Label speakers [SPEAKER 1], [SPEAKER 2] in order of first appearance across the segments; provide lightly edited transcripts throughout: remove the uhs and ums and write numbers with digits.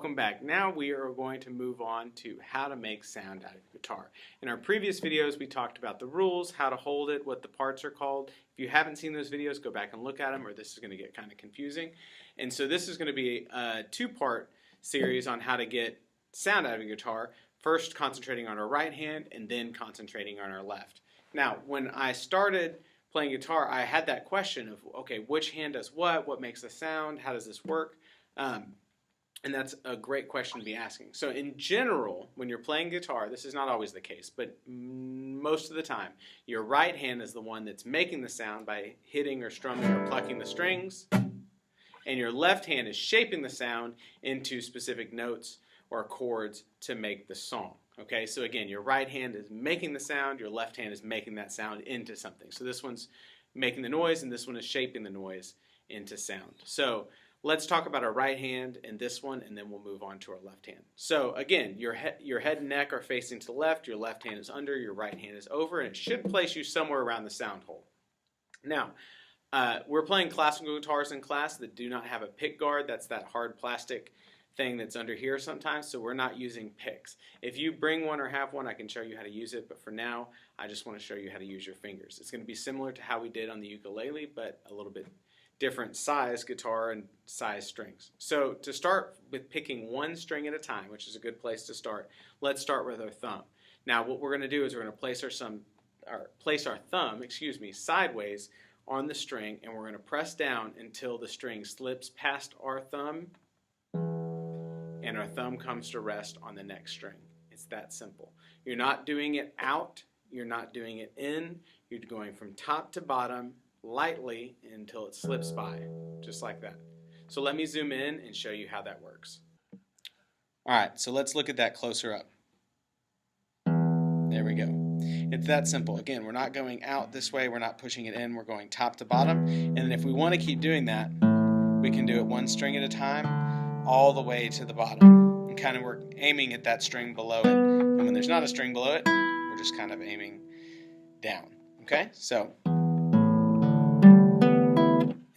[SPEAKER 1] welcome back. Now we are going to move on to how to make sound out of your guitar. In our previous videos we talked about the rules, how to hold it, what the parts are called. If you haven't seen those videos, go back and look at them or this is going to get kind of confusing. And so this is going to be a two-part series on how to get sound out of your guitar, first concentrating on our right hand and then concentrating on our left. Now when I started playing guitar I had that question of, okay, which hand does what makes the sound, how does this work? And that's a great question to be asking. So in general, when you're playing guitar, this is not always the case, but most of the time, your right hand is the one that's making the sound by hitting or strumming or plucking the strings, and your left hand is shaping the sound into specific notes or chords to make the song. Okay, so again, your right hand is making the sound, your left hand is making that sound into something. So this one's making the noise, and this one is shaping the noise into sound. So let's talk about our right hand and this one, and then we'll move on to our left hand. So again, your head and neck are facing to the left, your left hand is under, your right hand is over, and it should place you somewhere around the sound hole. Now, we're playing classical guitars in class that do not have a pick guard. That's that hard plastic thing that's under here sometimes, so we're not using picks. If you bring one or have one, I can show you how to use it, but for now, I just want to show you how to use your fingers. It's going to be similar to how we did on the ukulele, but a little bit different size guitar and size strings. So to start with picking one string at a time, which is a good place to start, let's start with our thumb. Now what we're going to do is we're going to place our thumb sideways on the string, and we're going to press down until the string slips past our thumb and our thumb comes to rest on the next string. It's that simple. You're not doing it out, you're not doing it in, you're going from top to bottom lightly until it slips by, just like that. So let me zoom in and show you how that works. Alright, so let's look at that closer up. There we go. It's that simple. Again, we're not going out this way, we're not pushing it in, we're going top to bottom. And then if we want to keep doing that, we can do it one string at a time, all the way to the bottom. And kind of we're aiming at that string below it. And when there's not a string below it, we're just kind of aiming down. Okay? So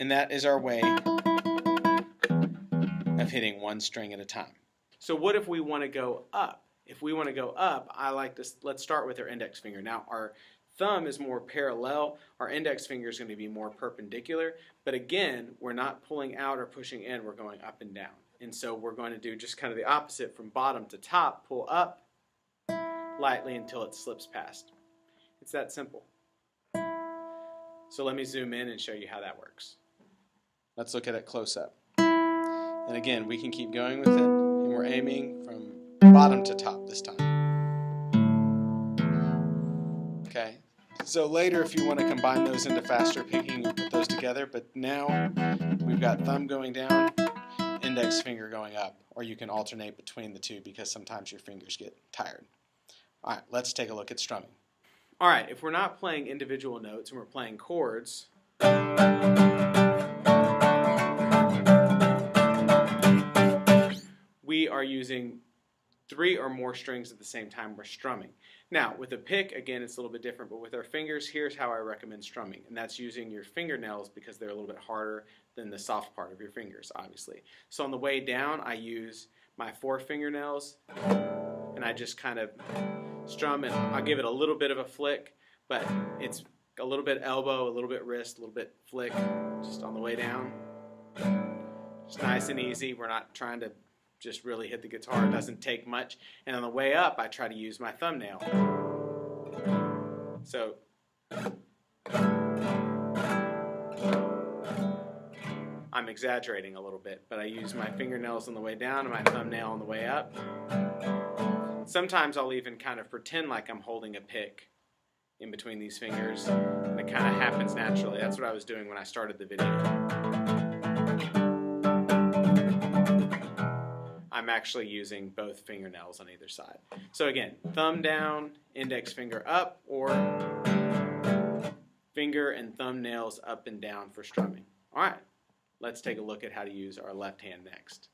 [SPEAKER 1] and that is our way of hitting one string at a time. So what if we want to go up? If we want to go up, I like this. Let's start with our index finger. Now our thumb is more parallel. Our index finger is going to be more perpendicular. But again, we're not pulling out or pushing in. We're going up and down. And so we're going to do just kind of the opposite from bottom to top. Pull up lightly until it slips past. It's that simple. So let me zoom in and show you how that works. Let's look at it close up. And again, we can keep going with it, and we're aiming from bottom to top this time. Okay, so later if you want to combine those into faster picking, you put those together, but now we've got thumb going down, index finger going up, or you can alternate between the two because sometimes your fingers get tired. Alright, let's take a look at strumming. Alright, if we're not playing individual notes and we're playing chords, we are using 3 or more strings at the same time we're strumming. Now, with a pick, again, it's a little bit different, but with our fingers, here's how I recommend strumming, and that's using your fingernails because they're a little bit harder than the soft part of your fingers, obviously. So on the way down, I use my 4 fingernails, and I just kind of strum, and I'll give it a little bit of a flick, but it's a little bit elbow, a little bit wrist, a little bit flick, just on the way down. Just nice and easy. We're not trying to just really hit the guitar. It doesn't take much. And on the way up, I try to use my thumbnail. So I'm exaggerating a little bit, but I use my fingernails on the way down and my thumbnail on the way up. Sometimes I'll even kind of pretend like I'm holding a pick in between these fingers, and it kind of happens naturally. That's what I was doing when I started the video. I'm actually using both fingernails on either side. So again, thumb down, index finger up, or finger and thumbnails up and down for strumming. All right, let's take a look at how to use our left hand next.